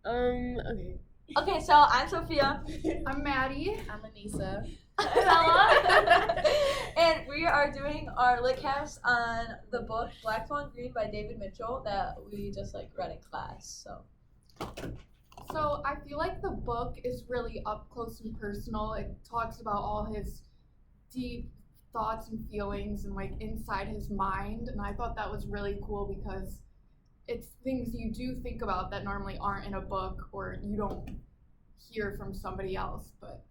Okay. Okay, so I'm Sophia. I'm Maddie. I'm Anissa. Bella. And we are doing our Litcast on the book Black Swan Green by David Mitchell that we just read in class. So I feel like the book is really up close and personal. It talks about all his deep thoughts and feelings and inside his mind. And I thought that was really cool because it's things you do think about that normally aren't in a book or you don't hear from somebody else. But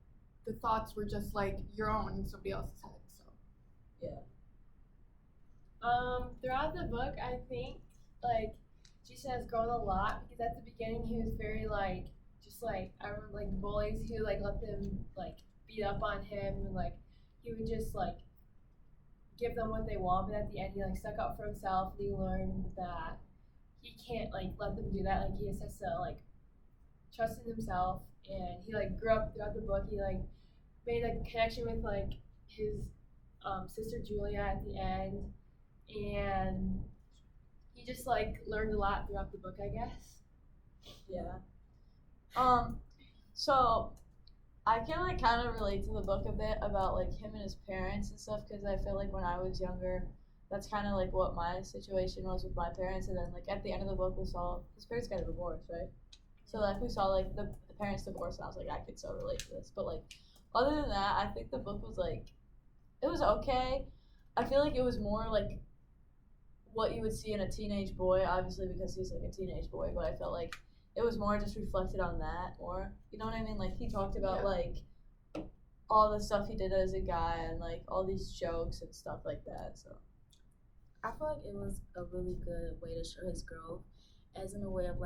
the thoughts were just your own in somebody else's head. So yeah. Throughout the book, I think Jason has grown a lot because at the beginning he was very I remember the bullies who let them beat up on him and he would just give them what they want, but at the end he stuck up for himself and he learned that he can't let them do that. He just has to trust in himself, and he grew up throughout the book. He made a connection with his sister Julia at the end, and he just learned a lot throughout the book, I guess. Yeah. So I can kind of relate to the book a bit about him and his parents and stuff, because I feel when I was younger, that's kind of what my situation was with my parents. And then at the end of the book, we saw his parents got a divorce, right? So we saw the parents divorce, and I was I could so relate to this. But other than that, I think the book was it was okay. I feel it was more what you would see in a teenage boy, obviously because he's a teenage boy. But I felt it was more just reflected on that, or you know what I mean? He talked about all the stuff he did as a guy and all these jokes and stuff like that. So I feel it was a really good way to show his growth, as in a way of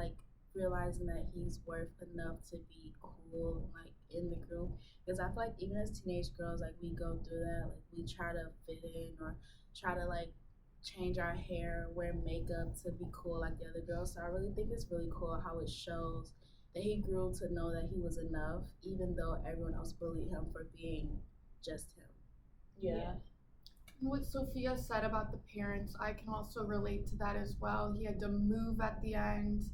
realizing that he's worth enough to be cool in the group. Because I feel even as teenage girls, we go through that, we try to fit in or try to change our hair, wear makeup to be cool like the other girls. So I really think it's really cool how it shows that he grew to know that he was enough, even though everyone else bullied him for being just him. Yeah. What Sophia said about the parents, I can also relate to that as well. He had to move at the end,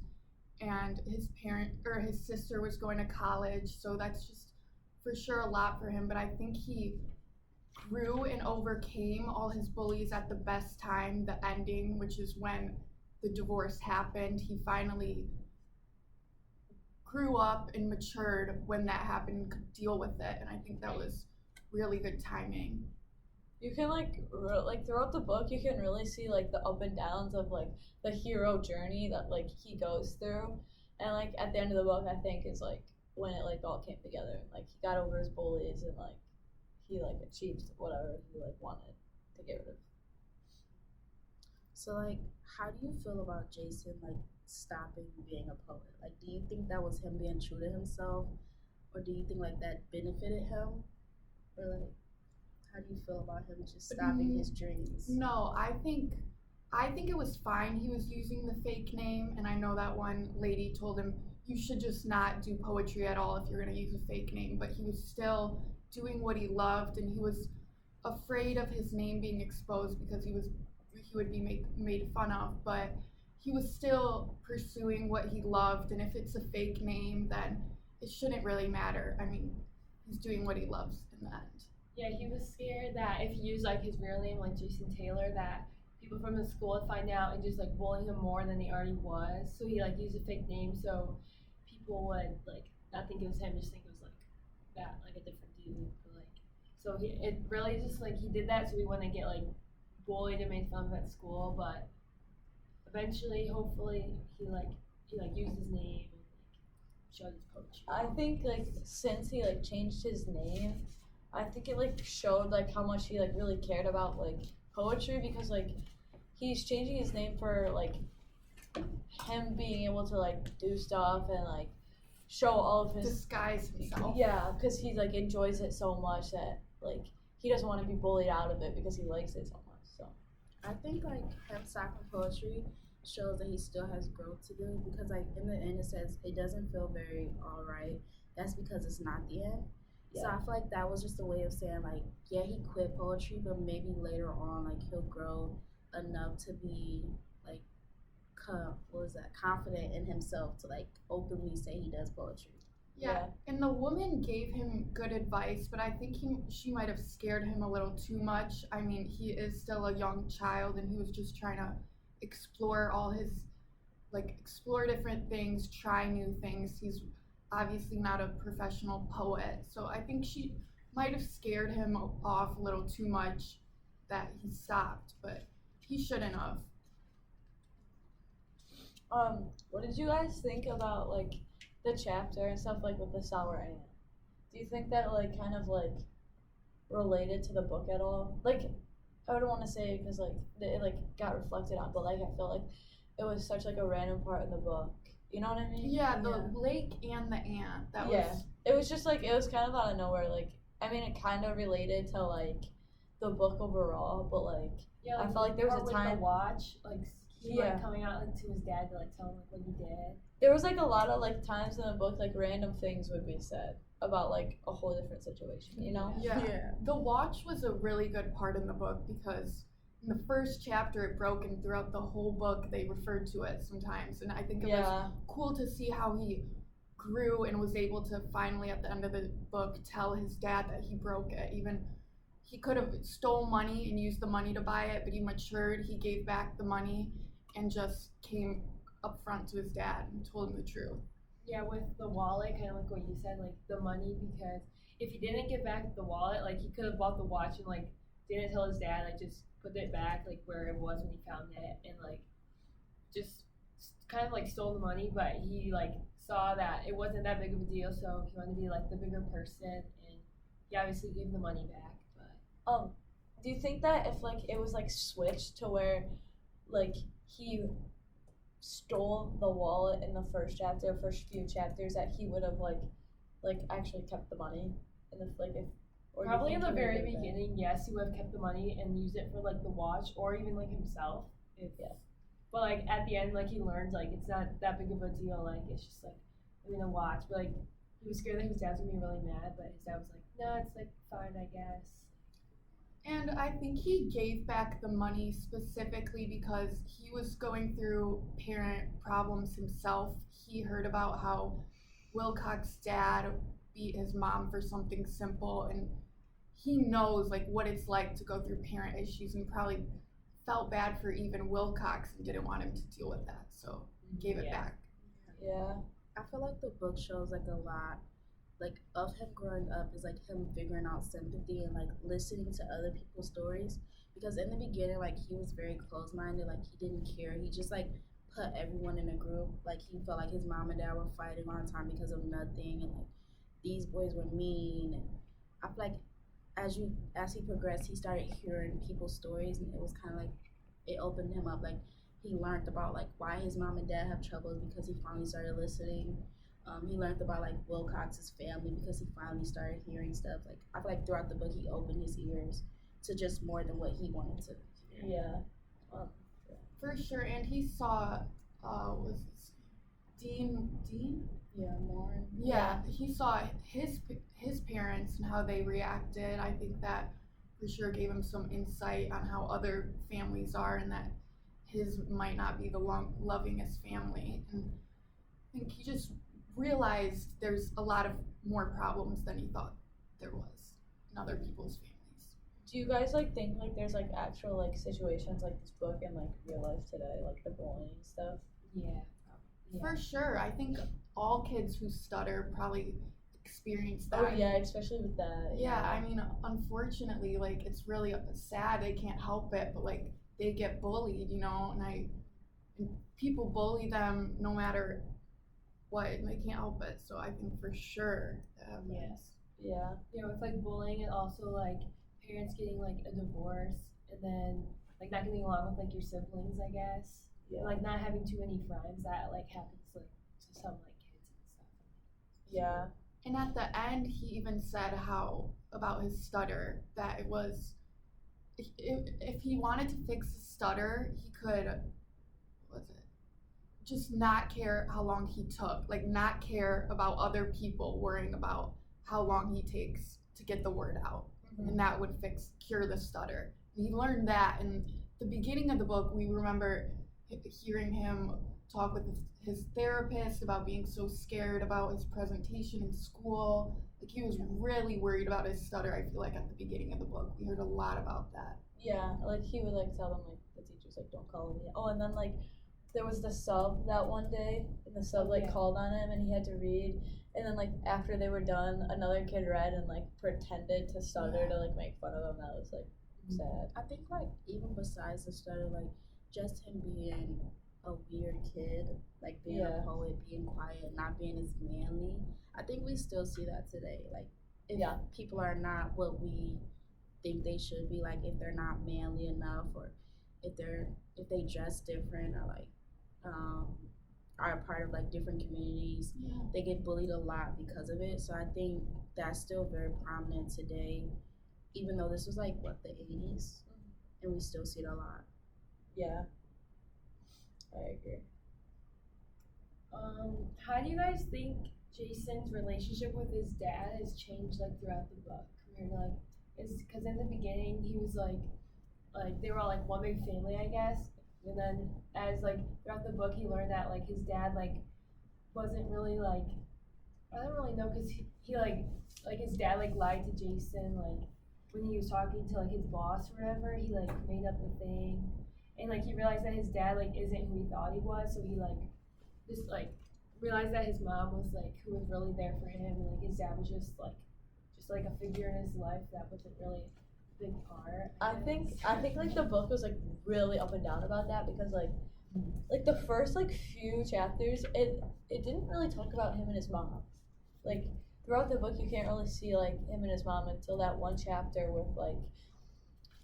and his sister was going to college, so that's just for sure a lot for him. But I think he grew and overcame all his bullies at the best time, the ending, which is when the divorce happened. He finally grew up and matured when that happened and could deal with it, and I think that was really good timing. You can throughout the book, you can really see the up and downs of the hero journey that he goes through, and at the end of the book, I think is when it all came together. He got over his bullies and he achieved whatever he wanted to get rid of. So how do you feel about Jason stopping being a poet? Do you think that was him being true to himself, or do you think that benefited him, or how do you feel about him just stopping his dreams? No, I think it was fine. He was using the fake name, and I know that one lady told him you should just not do poetry at all if you're going to use a fake name, but he was still doing what he loved, and he was afraid of his name being exposed because he would be made fun of, but he was still pursuing what he loved, and if it's a fake name, then it shouldn't really matter. I mean, he's doing what he loves in the end. Yeah, he was scared that if he used his real name, Jason Taylor, that people from the school would find out and just bully him more than he already was. So he used a fake name so people would not think it was him, just think it was that a different dude. But, so it really just he did that so he wouldn't get bullied and made fun of at school. But eventually, hopefully, he used his name and showed his poetry. I think since he changed his name, I think it showed how much he really cared about poetry, because he's changing his name for him being able to do stuff and show all of his disguise himself. Yeah, because he enjoys it so much that he doesn't want to be bullied out of it because he likes it so much. So I think him stopping poetry shows that he still has growth to do, because in the end it says it doesn't feel very alright. That's because it's not the end. Yeah. So I feel that was just a way of saying yeah, he quit poetry, but maybe later on he'll grow enough to be confident in himself to like openly say he does poetry. Yeah, and the woman gave him good advice, but I think she might have scared him a little too much. I mean, he is still a young child, and he was just trying to explore explore different things, try new things. He's obviously not a professional poet, so I think she might have scared him off a little too much that he stopped, but he shouldn't have. What did you guys think about like the chapter and stuff like with the sour ant? Do you think that like kind of like related to the book at all? Like, I don't want to say because like it like got reflected on, but like I feel like it was such like a random part in the book. You know what I mean? Yeah, the lake and the ant. It was just like it was kind of out of nowhere. Like I mean, it kind of related to like the book overall, but like I felt like there was a time with the watch, like he like coming out like to his dad to like tell him like what he did. There was like a lot of like times in the book like random things would be said about like a whole different situation, you know? Yeah. The watch was a really good part in the book because in the first chapter it broke, and throughout the whole book they referred to it sometimes, and I think it was cool to see how he grew and was able to finally at the end of the book tell his dad that he broke it. Even he could have stole money and used the money to buy it, but he matured, he gave back the money and just came up front to his dad and told him the truth. Yeah, with the wallet, kind of like what you said, like the money, because if he didn't give back the wallet, like he could have bought the watch and like didn't tell his dad, like just put it back like where it was when he found it, and like just kind of like stole the money, but he like saw that it wasn't that big of a deal, so he wanted to be like the bigger person, and he obviously gave the money back. But do you think that if like it was like switched to where like he stole the wallet in the first few chapters, that he would have like actually kept the money in the like if or probably in the very beginning, yes, he would have kept the money and used it for like the watch or even like himself. But like at the end, like he learned like it's not that big of a deal. Like it's just like a watch. But like he was scared that his dad was gonna be really mad. But his dad was like, no, it's like fine, I guess. And I think he gave back the money specifically because he was going through parent problems himself. He heard about how Wilcox's dad beat his mom for something simple, and he knows like what it's like to go through parent issues, and probably felt bad for even Wilcox and didn't want him to deal with that, so he gave it back. Yeah. I feel like the book shows like a lot like of him growing up is like him figuring out sympathy and like listening to other people's stories, because in the beginning like he was very closed-minded, like he didn't care, he just like put everyone in a group, like he felt like his mom and dad were fighting all the time because of nothing, and like these boys were mean. And I feel like as he progressed, he started hearing people's stories, and it was kind of like it opened him up. Like he learned about like why his mom and dad have troubles because he finally started listening. He learned about like Wilcox's family because he finally started hearing stuff. Like I feel like throughout the book he opened his ears to just more than what he wanted to hear. Yeah. For sure, and he saw was this Dean? Yeah, Lauren. Yeah, he saw his parents and how they reacted. I think that for sure gave him some insight on how other families are, and that his might not be the lovingest family. And I think he just realized there's a lot of more problems than he thought there was in other people's families. Do you guys like think like there's like actual like situations like this book in like real life today, like the bullying stuff? Yeah. For sure. I think all kids who stutter probably experience that. Oh yeah, especially with that. Yeah, I mean, unfortunately, like it's really sad. They can't help it, but like they get bullied, you know, and people bully them no matter what, and they can't help it. So I think for sure that happens. Yes. Yeah. You know, it's like bullying, and also like parents getting like a divorce, and then like not getting along with like your siblings, I guess. Yeah. Like not having too many friends, that like happens like to some like kids and stuff. Yeah. And at the end, he even said how about his stutter, that it was if he wanted to fix his stutter, he could just not care how long he took, like not care about other people worrying about how long he takes to get the word out, and that would cure the stutter. And he learned that in the beginning of the book. We remember hearing him talk with his therapist about being so scared about his presentation in school. Like, he was really worried about his stutter, I feel like, at the beginning of the book. We heard a lot about that. Yeah, like he would like tell them like the teachers like don't call me. Oh, and then like there was the sub that one day, and the sub like called on him, and he had to read. And then like after they were done, another kid read and like pretended to stutter to like make fun of him. That was like sad. I think like even besides the stutter, like just him being a weird kid, like being a poet, being quiet, not being as manly. I think we still see that today. Like if people are not what we think they should be, like if they're not manly enough, or if they dress different, or like are a part of like different communities, they get bullied a lot because of it. So I think that's still very prominent today, even though this was like what, the 80s, and we still see it a lot. Yeah, I agree. How do you guys think Jason's relationship with his dad has changed like throughout the book? Compared to like, it's because in the beginning he was like they were all like one big family, I guess. And then as like throughout the book, he learned that like his dad like wasn't really like, I don't really know, because he like his dad like lied to Jason like when he was talking to like his boss or whatever. He like made up the thing, and like he realized that his dad like isn't who he thought he was. So he like just like realized that his mom was like who was really there for him, and like his dad was just like a figure in his life that wasn't really a big part. I think like the book was like really up and down about that, because like the first like few chapters it didn't really talk about him and his mom. Like throughout the book you can't really see like him and his mom until that one chapter with like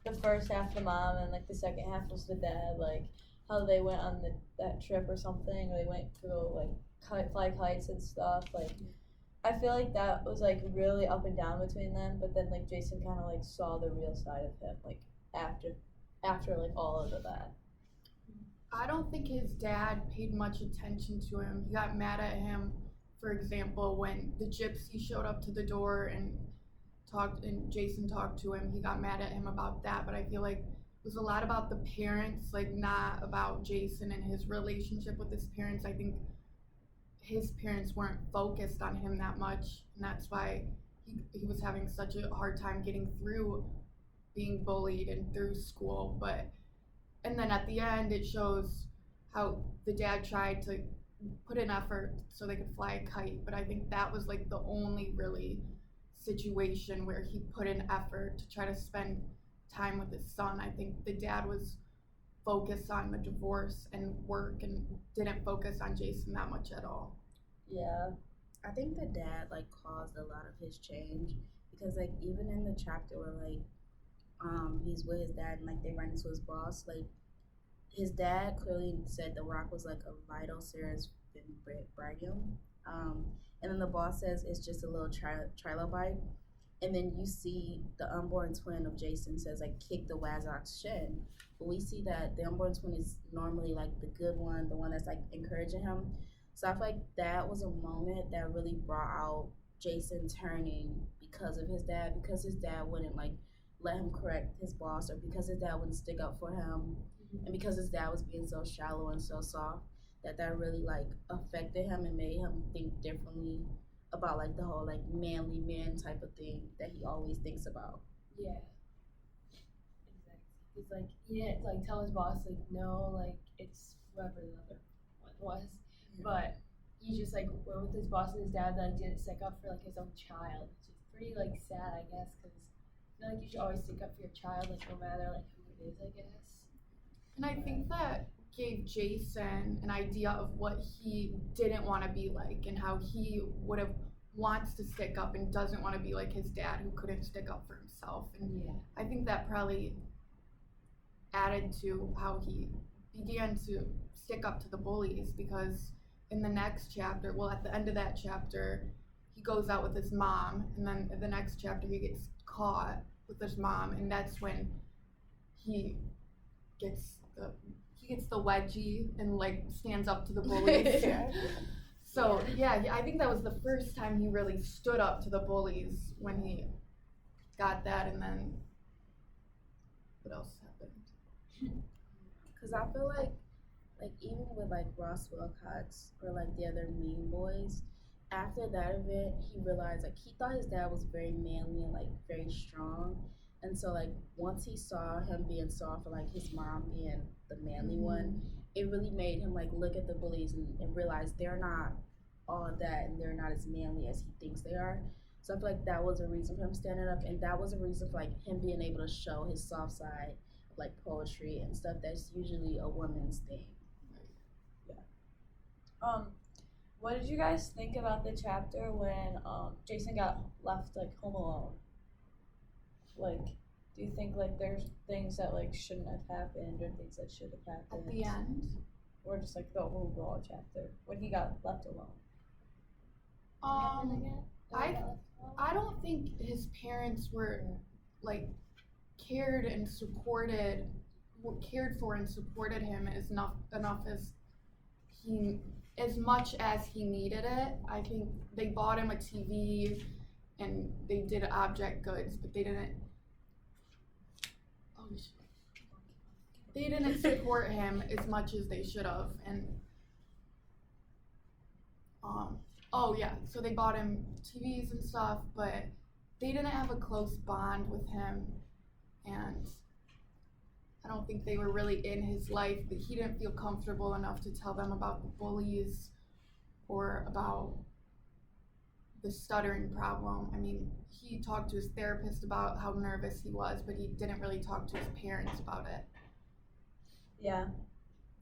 the first half the mom and like the second half was the dad, like how they went on that trip or something, or they went to go like fly kites and stuff. Like I feel like that was like really up and down between them, but then like Jason kind of like saw the real side of him like after like all of that. I don't think his dad paid much attention to him. He got mad at him, for example, when the gypsy showed up to the door and Jason talked to him. He got mad at him about that, but I feel like it was a lot about the parents, like not about Jason and his relationship with his parents. I think his parents weren't focused on him that much, and that's why he was having such a hard time getting through being bullied and through school. And then at the end it shows how the dad tried to put in effort so they could fly a kite, but I think that was like the only really situation where he put in effort to try to spend time with his son. I think the dad was focused on the divorce and work and didn't focus on Jason that much at all. Yeah. I think the dad like caused a lot of his change, because like even in the chapter where like he's with his dad and like they run into his boss, like his dad clearly said the rock was like a vital serious vibranium, and then the boss says it's just a little trilobite, and then you see the unborn twin of Jason says like kick the Wazok's shin, but we see that the unborn twin is normally like the good one, the one that's like encouraging him. So I feel like that was a moment that really brought out Jason turning because of his dad, because his dad wouldn't like let him correct his boss, or because his dad wouldn't stick up for him, and because his dad was being so shallow and so soft, that really like affected him and made him think differently about like the whole like manly man type of thing that he always thinks about. Yeah, exactly. He's like he didn't like tell his boss like no, like it's whoever the other one was, but he just like went with his boss and his dad like didn't stick up for like his own child, which is pretty like sad, I guess, because I feel like you should always stick up for your child, like no matter like who it is, I guess. And I think that gave Jason an idea of what he didn't want to be like, and how he wants to stick up and doesn't want to be like his dad who couldn't stick up for himself. And I think that probably added to how he began to stick up to the bullies, because in the next chapter, well, at the end of that chapter, he goes out with his mom, and then in the next chapter he gets caught with his mom, and that's when he gets the wedgie and like stands up to the bullies. So yeah, I think that was the first time he really stood up to the bullies, when he got that. And then what else happened? Because I feel like like even with like Ross Wilcox or like the other Mean Boys, after that event, he realized like he thought his dad was very manly and like very strong, and so like once he saw him being soft or like his mom being the manly one, it really made him like look at the bullies and realize they're not all of that and they're not as manly as he thinks they are. So I feel like that was a reason for him standing up, and that was a reason for like him being able to show his soft side, like poetry and stuff that's usually a woman's thing. Um, what did you guys think about the chapter when Jason got left like home alone? Like, do you think like there's things that like shouldn't have happened or things that should have happened? At the end? Or just like the overall chapter when he got left alone? I don't think his parents were like cared for and supported him enough as much as he needed it. I think they bought him a TV and they did object goods, but they didn't. Oh shit. They didn't support him as much as they should have, and oh yeah, so they bought him TVs and stuff, but they didn't have a close bond with him, and I don't think they were really in his life, but he didn't feel comfortable enough to tell them about the bullies or about the stuttering problem. I mean, he talked to his therapist about how nervous he was, but he didn't really talk to his parents about it. Yeah.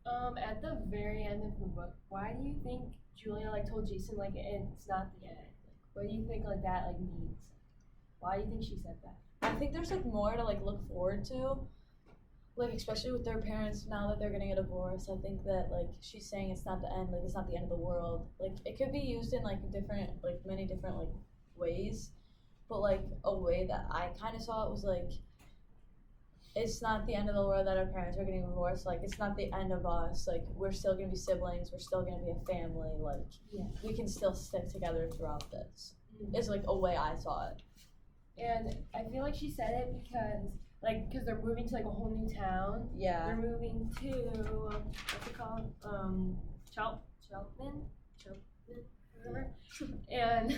At the very end of the book, why do you think Julia like told Jason like it's not the end? Like, what do you think like that like means? Why do you think she said that? I think there's like more to like look forward to. Like especially with their parents now that they're getting a divorce, I think that like she's saying it's not the end, like it's not the end of the world. Like it could be used in like many different like ways, but like a way that I kind of saw it was like it's not the end of the world that our parents are getting divorced. Like it's not the end of us. Like we're still gonna be siblings. We're still gonna be a family. Like we can still stick together throughout this. It's like a way I saw it. And I feel like she said it because they're moving to like a whole new town. Yeah. They're moving to what's it called? Cheltenham, whatever. And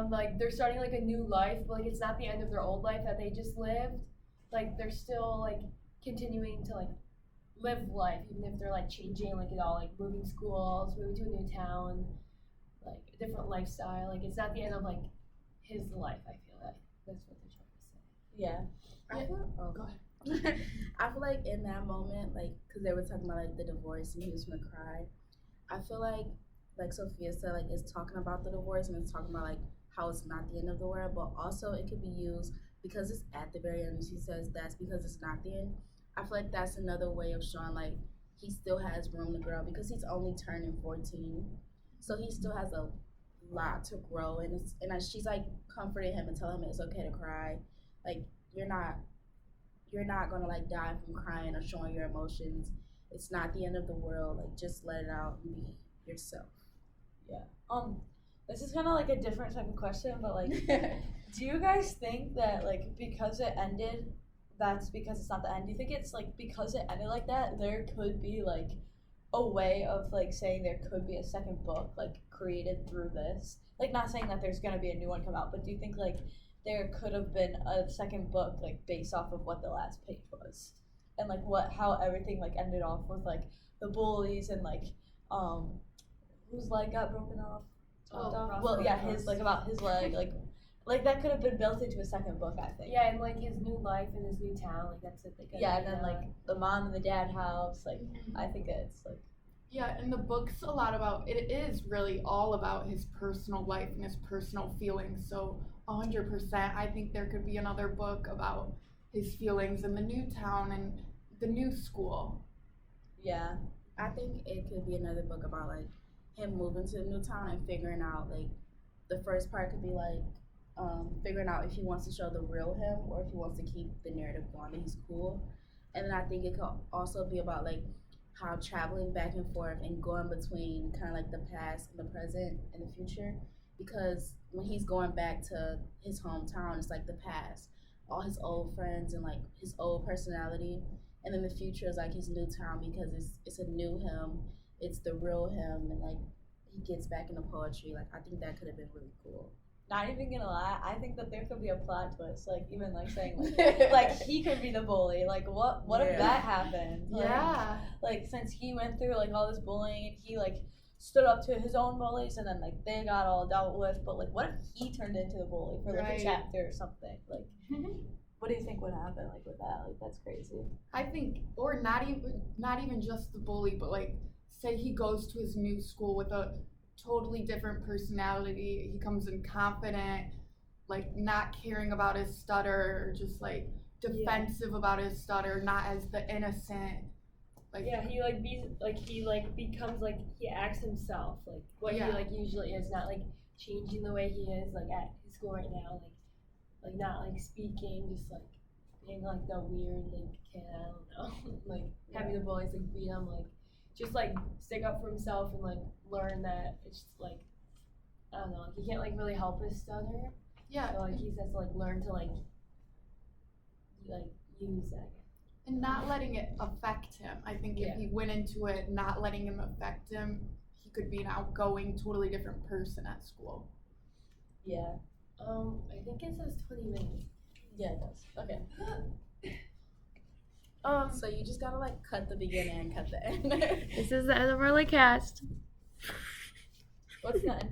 like they're starting like a new life, but like it's not the end of their old life that they just lived. Like they're still like continuing to like live life, even if they're like changing like it all, like moving schools, moving to a new town, like a different lifestyle. Like it's not the end of like his life. I feel like that's what they're trying to say. Yeah. Go ahead. I feel like in that moment, like, because they were talking about like the divorce and he was gonna cry. I feel like Sophia said, like it's talking about the divorce and it's talking about like how it's not the end of the world, but also it could be used because it's at the very end. She says that's because it's not the end. I feel like that's another way of showing like he still has room to grow because he's only turning 14, so he still has a lot to grow. And she's like comforting him and telling him it's okay to cry. Like you're not gonna like die from crying or showing your emotions. It's not the end of the world. Like just let it out and be yourself. Yeah. This is kind of like a different type of question, but like, do you guys think that like because it ended, that's because it's not the end? Do you think it's like because it ended like that, there could be like a way of like saying there could be a second book like created through this? Like not saying that there's gonna be a new one come out, but do you think like there could have been a second book like based off of what the last page was, and like how everything like ended off with like the bullies and like whose leg got broken off? Well, yeah, his like about his leg, like that could have been built into a second book, I think. Yeah, and like his new life in his new town, like that's it. Yeah, and then like the mom and the dad house, like I think it's like. Yeah, and the book's a lot about, it is really all about his personal life and his personal feelings, so 100%, I think there could be another book about his feelings in the new town and the new school. Yeah. I think it could be another book about like him moving to the new town and figuring out like the first part could be like figuring out if he wants to show the real him or if he wants to keep the narrative going that he's cool. And then I think it could also be about like how traveling back and forth and going between kind of like the past and the present and the future, because when he's going back to his hometown, it's like the past, all his old friends and like his old personality, and then the future is like his new town because it's a new him, it's the real him, and like he gets back into poetry. Like I think that could have been really cool. Not even gonna lie, I think that there could be a plot twist. Like even like saying like he could be the bully. Like what if that happened? Like, Yeah. Like since he went through like all this bullying, he like stood up to his own bullies, and then like they got all dealt with. But like what if he turned into the bully for like a chapter or something? Like what do you think would happen like with that? Like that's crazy. I think, or not even just the bully, but like say he goes to his new school with a totally different personality. He comes in confident, like not caring about his stutter, or just like defensive about his stutter, not as the innocent. Like he becomes like he acts himself, like what he like usually is, not like changing the way he is like at his school right now, like not like speaking, just like being like the weird like kid, I don't know, like having the bullies like beat him, like just like stick up for himself and like learn that it's just, like I don't know, like, he can't like really help his stutter. Yeah. So like he has to like learn to like use that. And not letting it affect him. I think if he went into it not letting him affect him, he could be an outgoing, totally different person at school. Yeah. I think it says 20 minutes. Yeah, it does. Okay. So you just gotta like cut the beginning and cut the end. This is the end of our Litcast. What's the end?